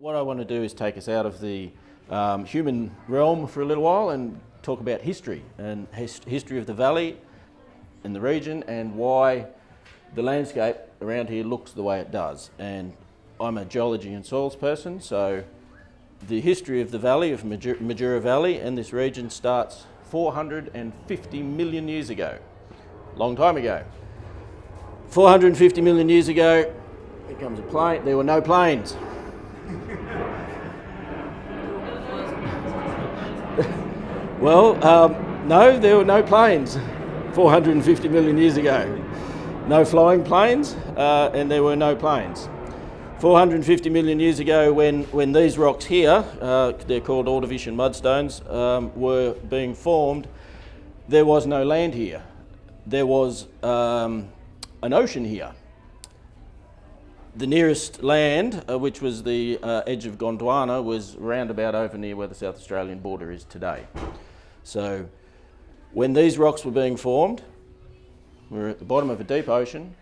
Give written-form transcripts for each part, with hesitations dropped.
What I want to do is take us out of the human realm for a little while and talk about history and history of the valley and the region and why the landscape around here looks the way it does. And I'm a geology and soils person, so the history of the valley, of Majura Valley and this region starts 450 million years ago. Long time ago. 450 million years ago, here comes a plane. There were no planes. Well, no, there were no planes 450 million years ago. No flying planes, and there were no planes. 450 million years ago, when these rocks here, they're called Ordovician mudstones, were being formed, there was no land here. There was an ocean here. The nearest land, which was the edge of Gondwana, was round about over near where the South Australian border is today. So when these rocks were being formed, we were at the bottom of a deep ocean,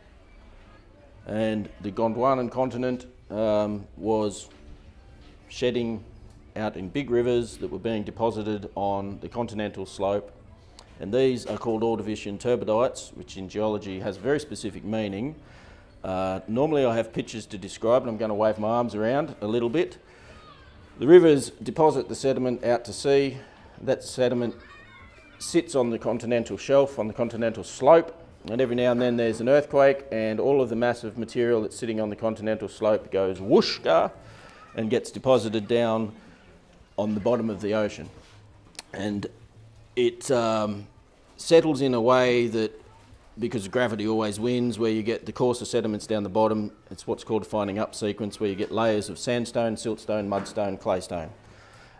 and the Gondwanan continent was shedding out in big rivers that were being deposited on the continental slope. And these are called Ordovician turbidites, which in geology has a very specific meaning. Normally I have pictures to describe, and I'm going to wave my arms around a little bit. The rivers deposit the sediment out to sea. That sediment sits on the continental shelf, on the continental slope, and every now and then there's an earthquake, and all of the massive material that's sitting on the continental slope goes whooshka and gets deposited down on the bottom of the ocean. And it settles in a way that, because gravity always wins, where you get the coarser sediments down the bottom. It's what's called a finding up sequence, where you get layers of sandstone, siltstone, mudstone, claystone.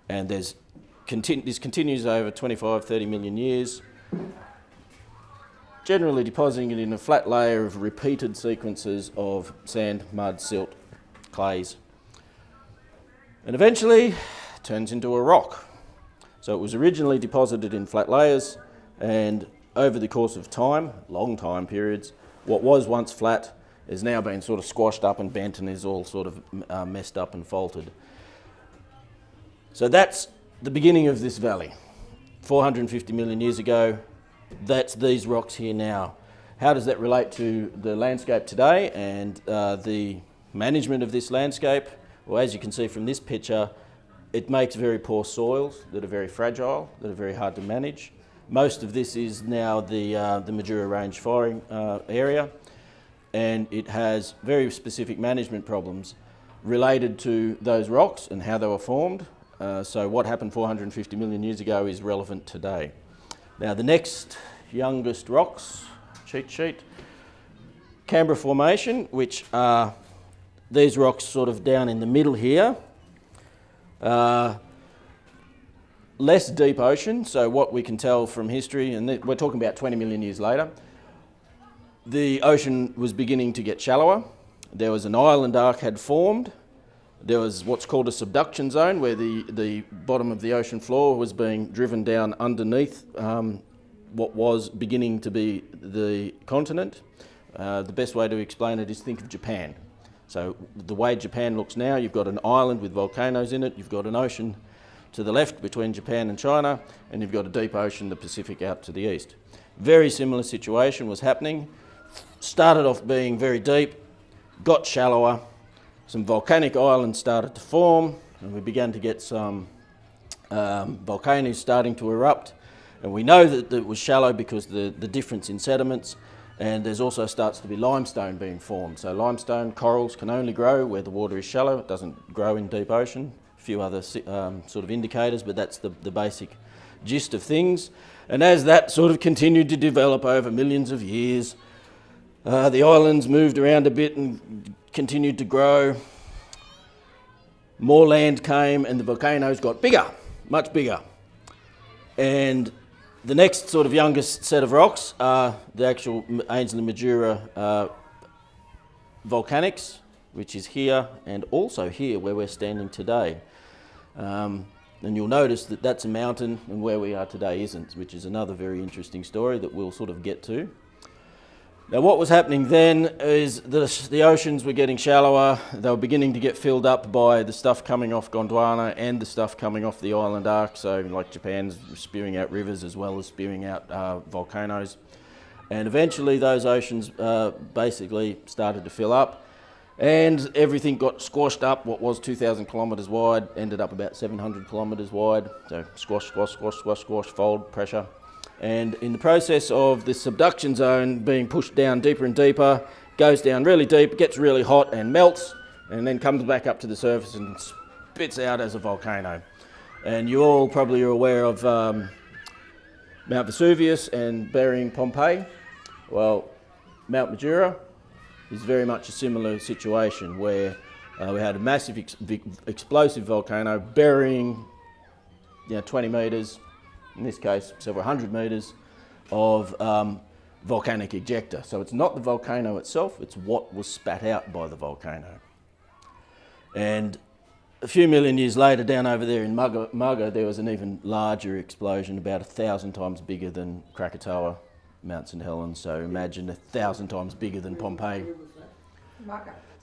And this continues over 25-30 million years, generally depositing it in a flat layer of repeated sequences of sand, mud, silt, clays. And eventually it turns into a rock. So it was originally deposited in flat layers, and over the course of time, long time periods, what was once flat has now been sort of squashed up and bent and is all sort of messed up and faulted. So that's the beginning of this valley. 450 million years ago, that's these rocks here now. How does that relate to the landscape today and the management of this landscape? Well, as you can see from this picture, it makes very poor soils that are very fragile, that are very hard to manage. Most of this is now the Majura Range firing area, and it has very specific management problems related to those rocks and how they were formed. So what happened 450 million years ago is relevant today. Now the next youngest rocks, cheat sheet, Canberra Formation, which are these rocks sort of down in the middle here. Less deep ocean, so what we can tell from history, and we're talking about 20 million years later, the ocean was beginning to get shallower. There was an island arc had formed. There was what's called a subduction zone, where the bottom of the ocean floor was being driven down underneath what was beginning to be the continent. The best way to explain it is think of Japan. So the way Japan looks now, you've got an island with volcanoes in it, you've got an ocean to the left between Japan and China, and you've got a deep ocean, the Pacific, out to the east. Very similar situation was happening. Started off being very deep, got shallower, some volcanic islands started to form, and we began to get some volcanoes starting to erupt. And we know that it was shallow because the difference in sediments, and there's also starts to be limestone being formed. So limestone corals can only grow where the water is shallow. It doesn't grow in deep ocean. A few other sort of indicators, but that's the basic gist of things. And as that sort of continued to develop over millions of years, the islands moved around a bit and continued to grow. More land came and the volcanoes got bigger, much bigger. And the next sort of youngest set of rocks are the actual Ainslie Majura volcanics, which is here and also here where we're standing today. And you'll notice that that's a mountain and where we are today isn't, which is another very interesting story that we'll sort of get to. Now what was happening then is the oceans were getting shallower. They were beginning to get filled up by the stuff coming off Gondwana and the stuff coming off the island arc. So like Japan's spewing out rivers as well as spewing out volcanoes. And eventually those oceans basically started to fill up and everything got squashed up. What was 2,000 kilometres wide ended up about 700 kilometres wide. So squash, squash, squash, squash, squash, fold, pressure. And in the process of the subduction zone being pushed down deeper and deeper, goes down really deep, gets really hot and melts, and then comes back up to the surface and spits out as a volcano. And you all probably are aware of Mount Vesuvius and burying Pompeii. Well, Mount Majura is very much a similar situation where we had a massive explosive volcano burying 20 metres, in this case several hundred metres, of volcanic ejecta. So it's not the volcano itself, it's what was spat out by the volcano. And a few million years later, down over there in Mugga, there was an even larger explosion, about 1,000 times bigger than Krakatoa, Mount St Helens. So imagine 1,000 times bigger than Pompeii.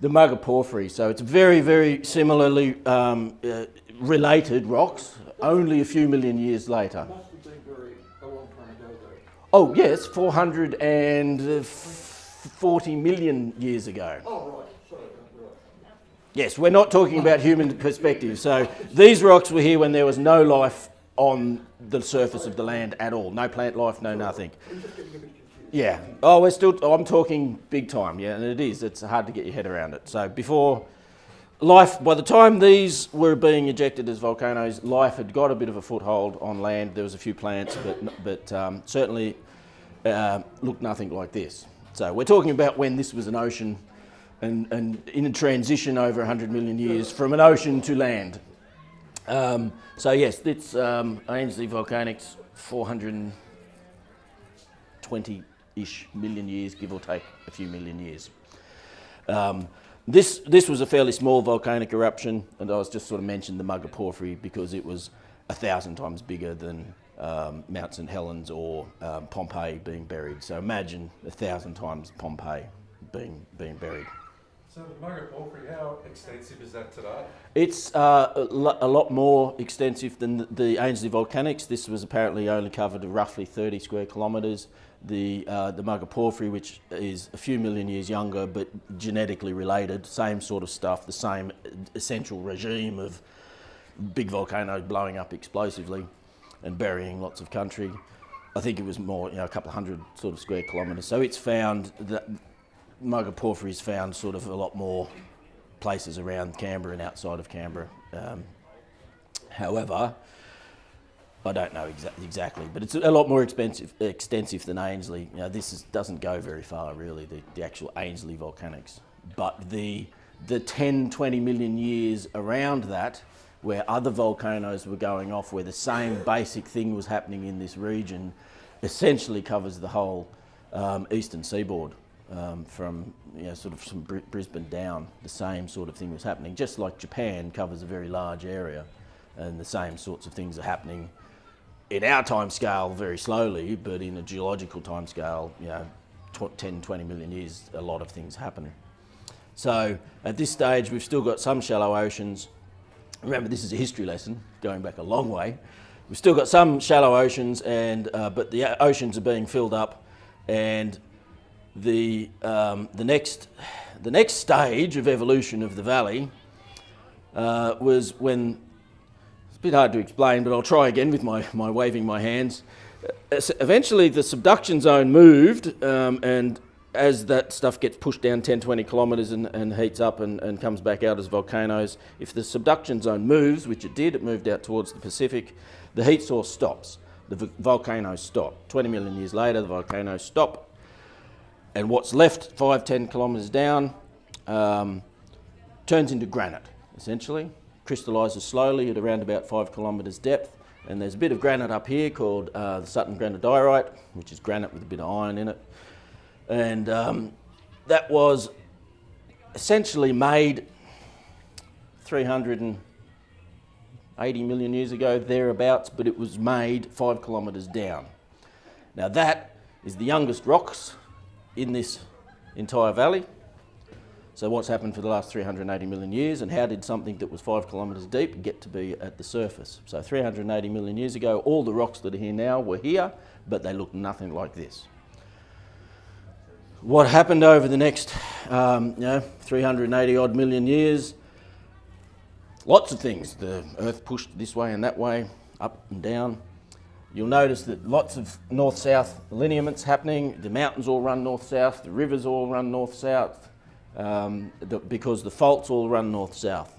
The Mugga porphyry. So it's very, very similarly related rocks, only a few million years later. Must have been very a long time ago, though. Oh yes, 440 million years ago. Oh, right. Sorry, right. Yes, we're not talking about human perspective. So these rocks were here when there was no life on the surface of the land at all. No plant life, no nothing. I'm just getting a bit confused. Yeah. I'm talking big time, yeah, and it is. It's hard to get your head around it. So before life, by the time these were being ejected as volcanoes, life had got a bit of a foothold on land. There was a few plants, but certainly looked nothing like this. So we're talking about when this was an ocean and in a transition over 100 million years from an ocean to land. So yes, it's Ainsley Volcanics, 420-ish million years, give or take a few million years. This was a fairly small volcanic eruption, and I was just sort of mentioned the Mugga porphyry because it was 1,000 times bigger than Mount St Helens or Pompeii being buried. So imagine 1,000 times Pompeii being buried. So the Mugga porphyry, how extensive is that today? It's a lot more extensive than the Ainsley Volcanics. This was apparently only covered roughly 30 square kilometres. The Mugga porphyry, which is a few million years younger but genetically related, same sort of stuff, the same essential regime of big volcanoes blowing up explosively and burying lots of country. I think it was more, a couple of hundred sort of square kilometres. So it's found that Mugga porphyry is found sort of a lot more places around Canberra and outside of Canberra. However, I don't know exactly, but it's a lot more extensive than Ainsley. This doesn't go very far, really, the actual Ainsley volcanics. But the 10, 20 million years around that, where other volcanoes were going off, where the same basic thing was happening in this region, essentially covers the whole eastern seaboard. From sort of from Brisbane down, the same sort of thing was happening. Just like Japan covers a very large area, and the same sorts of things are happening in our time scale very slowly, but in a geological time scale, 10, 20 million years, a lot of things happen. So at this stage, we've still got some shallow oceans. Remember, this is a history lesson, going back a long way. We've still got some shallow oceans, but the oceans are being filled up, and the next stage of evolution of the valley was when, it's a bit hard to explain, but I'll try again with my waving my hands. Eventually the subduction zone moved, and as that stuff gets pushed down 10, 20 kilometres and heats up and comes back out as volcanoes, if the subduction zone moves, which it did, it moved out towards the Pacific, the heat source stops. The volcanoes stop. 20 million years later, the volcanoes stop. And what's left 5, 10 kilometres down turns into granite, essentially. Crystallises slowly at around about 5 kilometres depth. And there's a bit of granite up here called the Sutton granodiorite, which is granite with a bit of iron in it. And that was essentially made 380 million years ago, thereabouts, but it was made 5 kilometres down. Now that is the youngest rocks in this entire valley. So what's happened for the last 380 million years, and how did something that was 5 kilometres deep get to be at the surface? So 380 million years ago, all the rocks that are here now were here, but they looked nothing like this. What happened over the next 380 odd million years? Lots of things. The Earth pushed this way and that way, up and down. You'll notice that lots of north-south lineaments happening. The mountains all run north-south, the rivers all run north-south, because the faults all run north-south.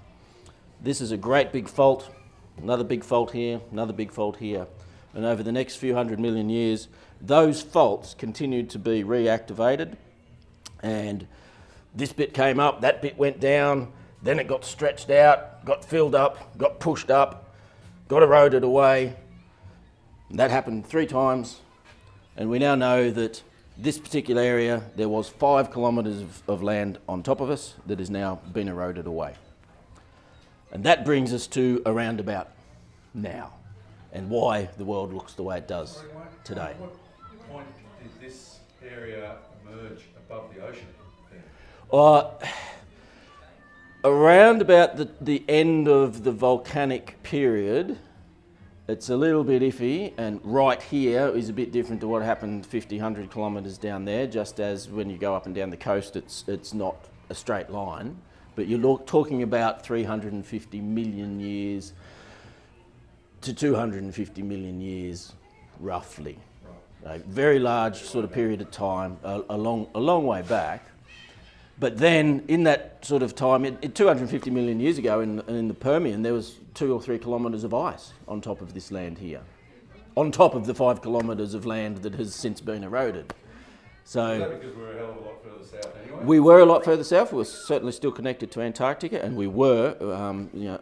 This is a great big fault, another big fault here, another big fault here. And over the next few 100 million years, those faults continued to be reactivated, and this bit came up, that bit went down, then it got stretched out, got filled up, got pushed up, got eroded away. That happened 3 times, and we now know that this particular area, there was 5 kilometres of land on top of us that has now been eroded away. And that brings us to around about now, and why the world looks the way it does today. At what point did this area emerge above the ocean then? Around about the end of the volcanic period. It's a little bit iffy, and right here is a bit different to what happened 50, 100 kilometres down there, just as when you go up and down the coast it's not a straight line, but you're talking about 350 million years to 250 million years, roughly. A very large sort of period of time, a long way back. But then in that sort of time, 250 million years ago in the Permian, there was 2 or 3 kilometres of ice on top of this land here, on top of the 5 kilometres of land that has since been eroded. So, Is that because we're a hell of a lot further south anyway? We were a lot further south. We were certainly still connected to Antarctica, and we were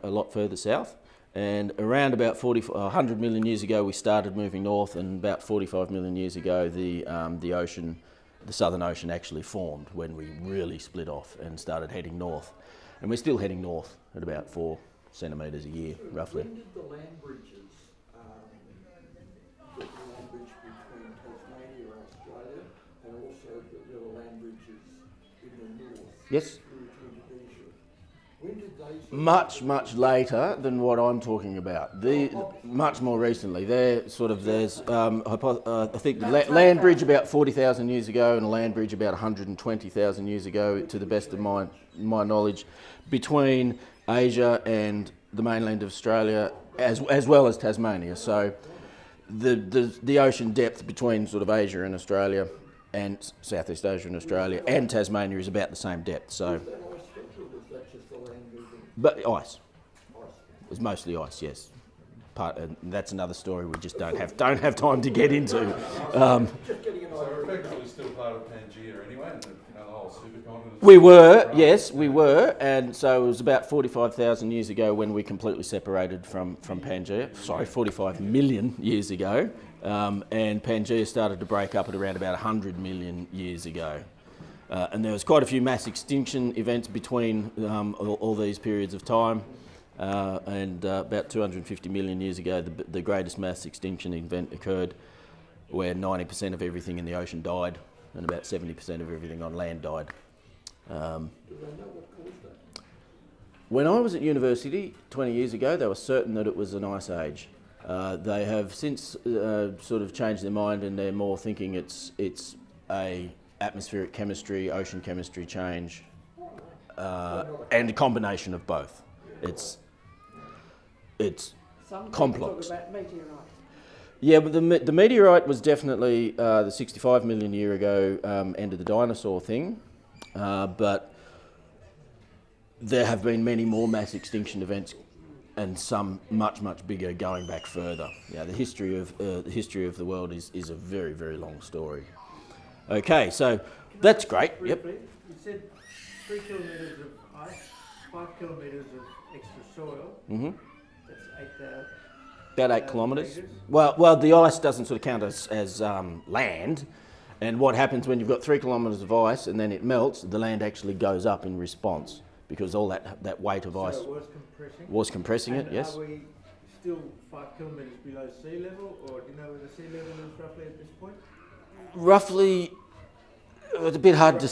a lot further south. And around about 100 million years ago, we started moving north, and about 45 million years ago, the ocean, the Southern Ocean, actually formed when we really split off and started heading north. And we're still heading north at about 4 centimetres a year, roughly. When did the land bridges, the land bridge between Tasmania and Australia, and also there were land bridges in the north? Yes. Through to Indonesia. When did they? Much later than what I'm talking about. Much more recently. There's I think the land bridge about 40,000 years ago, and a land bridge about 120,000 years ago, to the best of my knowledge, between Asia and the mainland of Australia, as well as Tasmania. So the ocean depth between sort of Asia and Australia, and Southeast Asia and Australia and Tasmania, is about the same depth. So. Was that ice stretch, or was that just the land moving? But ice. Ice. It was mostly ice, yes. And that's another story we just don't have time to get into. Just getting an So idea. we're effectively still part of Pangaea anyway, and the whole supercontinent. We were, yes, we were, and so it was about 45,000 years ago when we completely separated from Pangaea. Sorry, 45 million years ago, and Pangaea started to break up at around about 100 million years ago. And there was quite a few mass extinction events between all these periods of time. And about 250 million years ago, the greatest mass extinction event occurred, where 90% of everything in the ocean died, and about 70% of everything on land died. Do they know what caused that? When I was at university 20 years ago, they were certain that it was an ice age. They have since sort of changed their mind, and they're more thinking it's a atmospheric chemistry, ocean chemistry change, and a combination of both. It's complex. Talk about meteorite. Yeah, but the meteorite was definitely the 65 million year ago end of the dinosaur thing, but there have been many more mass extinction events, and some much bigger going back further. Yeah, the history of the world is a very, very long story. Okay, so that's great. Yep. Briefly, you said 3 kilometres of ice, 5 kilometres of extra soil. Mm-hmm. That's 8,000. About 8 kilometres. Well, the ice doesn't sort of count as land. And what happens when you've got 3 kilometres of ice and then it melts, the land actually goes up in response, because all that weight of ice So it was compressing. was compressing it, And yes. Are we still 5 kilometres below sea level, or do you know where the sea level is roughly at this point? Roughly, It's a bit hard to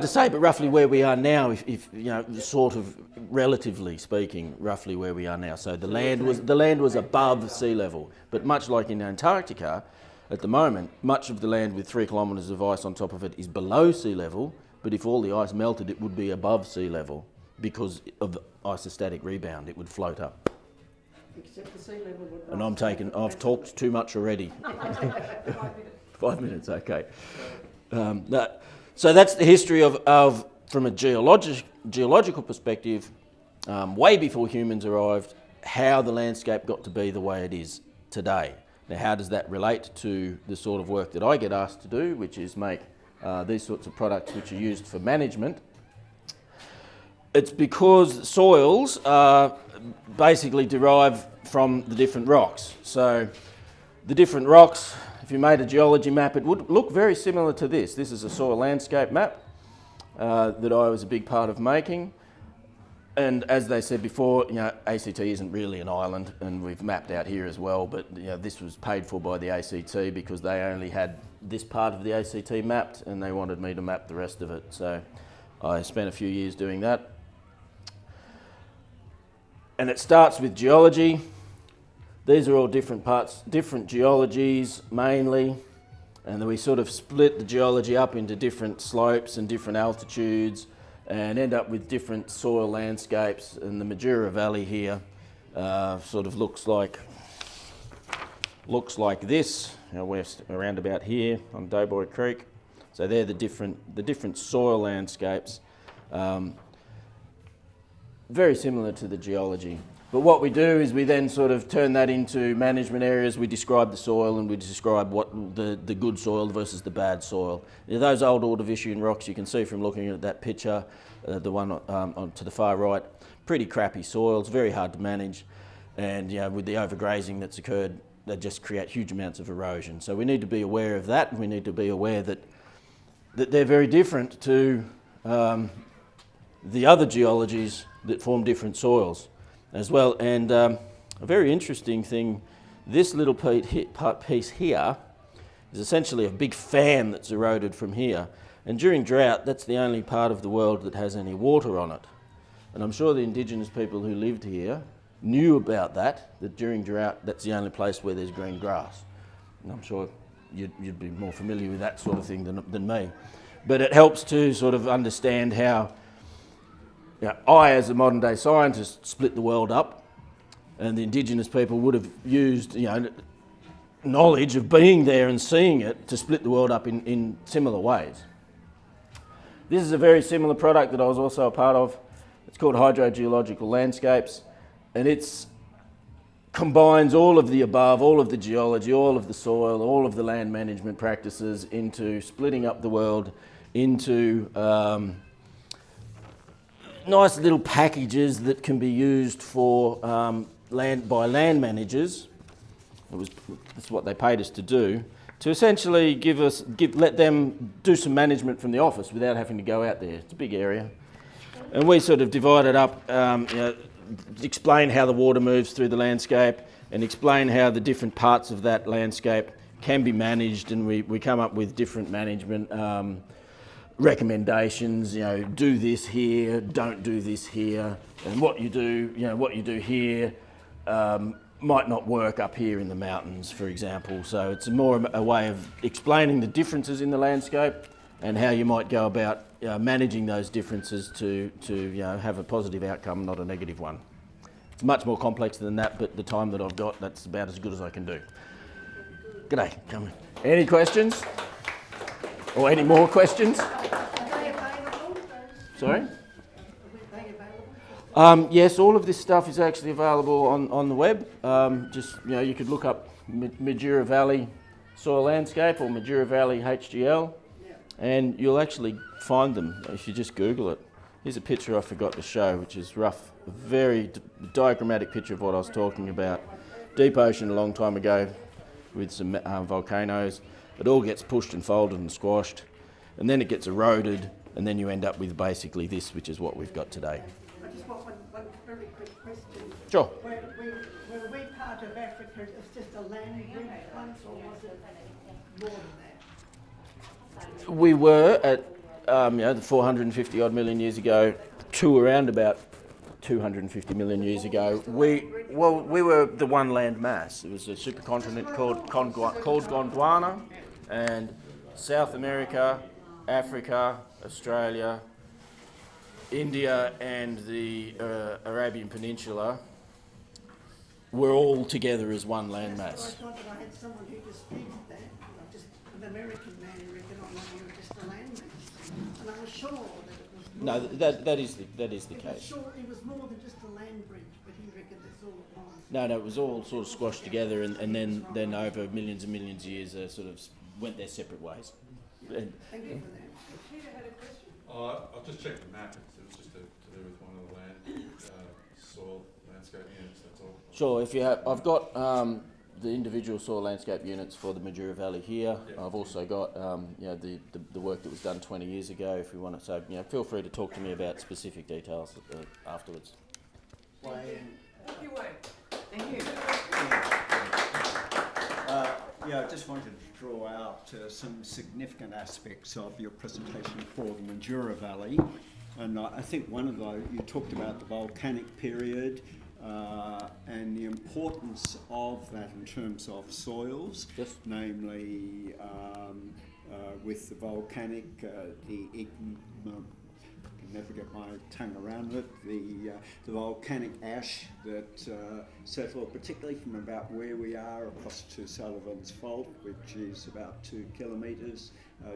say, but roughly where we are now, if you know, sort of relatively speaking, roughly where we are now. So the land was above sea level, but much like in Antarctica, at the moment, much of the land with 3 kilometres of ice on top of it is below sea level. But if all the ice melted, it would be above sea level because of isostatic rebound. It would float up. Except the sea level would And I've talked too much already. 5 minutes, okay. So that's the history of from a geological perspective, way before humans arrived, how the landscape got to be the way it is today. Now, how does that relate to the sort of work that I get asked to do, which is make these sorts of products which are used for management? It's because soils are basically derived from the different rocks. So the different rocks, if you made a geology map, it would look very similar to this. This is a soil landscape map that I was a big part of making. And as they said before, you know, ACT isn't really an island, and we've mapped out here as well, but you know, this was paid for by the ACT because they only had this part of the ACT mapped and they wanted me to map the rest of it. So I spent a few years doing that. And it starts with geology. These are all different parts, different geologies mainly, and then we sort of split the geology up into different slopes and different altitudes and end up with different soil landscapes. And the Majura Valley here sort of looks like this. You know, we're around about here on Doughboy Creek. So they're the different soil landscapes, very similar to the geology. But what we do is we then sort of turn that into management areas. We describe the soil and we describe what the good soil versus the bad soil. You know, those old Ordovician rocks you can see from looking at that picture, the one to the far right, pretty crappy soils, very hard to manage. And you know, with the overgrazing that's occurred, they just create huge amounts of erosion. So we need to be aware of that, and we need to be aware that they're very different to the other geologies that form different soils as well. And a very interesting thing, this little piece here is essentially a big fan that's eroded from here. And during drought, that's the only part of the world that has any water on it. And I'm sure the indigenous people who lived here knew about that during drought, that's the only place where there's green grass. And I'm sure you'd be more familiar with that sort of thing than me. But it helps to sort of understand how, you know, I, as a modern day scientist, split the world up, and the indigenous people would have used, you know, knowledge of being there and seeing it to split the world up in similar ways. This is a very similar product that I was also a part of. It's called Hydrogeological Landscapes, and it combines all of the above, all of the geology, all of the soil, all of the land management practices into splitting up the world into nice little packages that can be used for by land managers. That's what they paid us to do, to essentially let them do some management from the office without having to go out there. It's a big area. And we sort of divide it up, you know, explain how the water moves through the landscape and explain how the different parts of that landscape can be managed, and we come up with different management recommendations. You know, do this here, don't do this here, and what you do here might not work up here in the mountains, for example. So it's more a way of explaining the differences in the landscape and how you might go about managing those differences to you know, have a positive outcome, not a negative one. It's much more complex than that, but the time that I've got, that's about as good as I can do. G'day, come in. Any questions? Or any more questions? Are they available? Sorry? Are they available? Yes, all of this stuff is actually available on the web. Just, you know, you could look up Majura Valley Soil Landscape or Majura Valley HGL, and you'll actually find them if you just Google it. Here's a picture I forgot to show, which is rough, a very diagrammatic picture of what I was talking about. Deep ocean a long time ago with some volcanoes. It all gets pushed and folded and squashed, and then it gets eroded, and then you end up with basically this, which is what we've got today. I just want one very quick question. Sure. Were we part of Africa, it's just a land bridge once, or was it more than that? We were at the 450 odd million years ago to around about 250 million years ago. We were the one land mass. It was a supercontinent called Gondwana, and South America, Africa, Australia, India, and the Arabian Peninsula were all together as one land mass. I thought that I had someone who disputed that. Just an American man who reckoned you were just a landmass, and I was sure that it was. No, that is the case. Sure, it was more than just a land bridge, but he reckoned that's all it was. No, it was all sort of squashed together, and then over millions and millions of years, sort of went their separate ways. And, Thank you for that. I'll just check the map. It was just to do with one of the land, soil, landscape units, that's all. Sure, if you have, I've got the individual soil landscape units for the Majura Valley here. Yeah. I've also got the work that was done 20 years ago. If you want to, so feel free to talk to me about specific details afterwards. Thank you, Wayne. Thank you. I just wanted to draw out some significant aspects of your presentation for the Majura Valley. And I think one of those, you talked about the volcanic period and the importance of that in terms of soils, Yes. namely with the volcanic, never get my tongue around it, the volcanic ash that settled, particularly from about where we are across to Sullivan's Fault, which is about 2 kilometres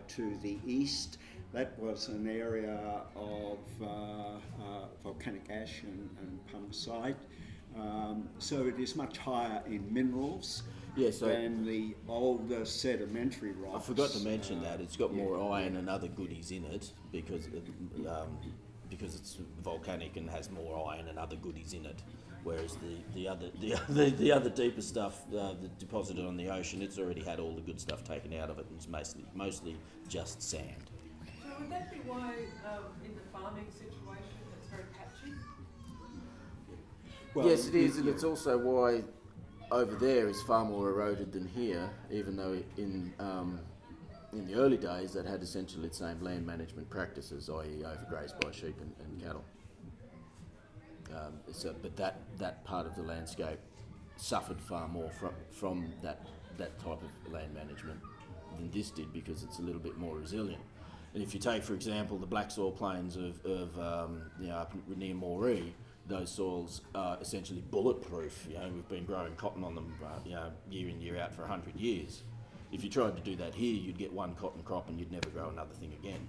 to the east. That was an area of volcanic ash and pumpsite. So it is much higher in minerals than the older sedimentary rocks. I forgot to mention that it's got more iron and other goodies in it because it's volcanic and has more iron and other goodies in it. Whereas the other deeper stuff, deposited on the ocean, it's already had all the good stuff taken out of it, and it's mostly just sand. So would that be why in the farming situation it's very patchy? Well, Yes, it is, and it's also why over there is far more eroded than here, even though in the early days that had essentially the same land management practices, i.e. overgrazed by sheep and cattle. But that part of the landscape suffered far more from that type of land management than this did, because it's a little bit more resilient. And if you take, for example, the black soil plains of up near Moree, those soils are essentially bulletproof. We've been growing cotton on them, year in, year out for 100 years. If you tried to do that here, you'd get one cotton crop and you'd never grow another thing again.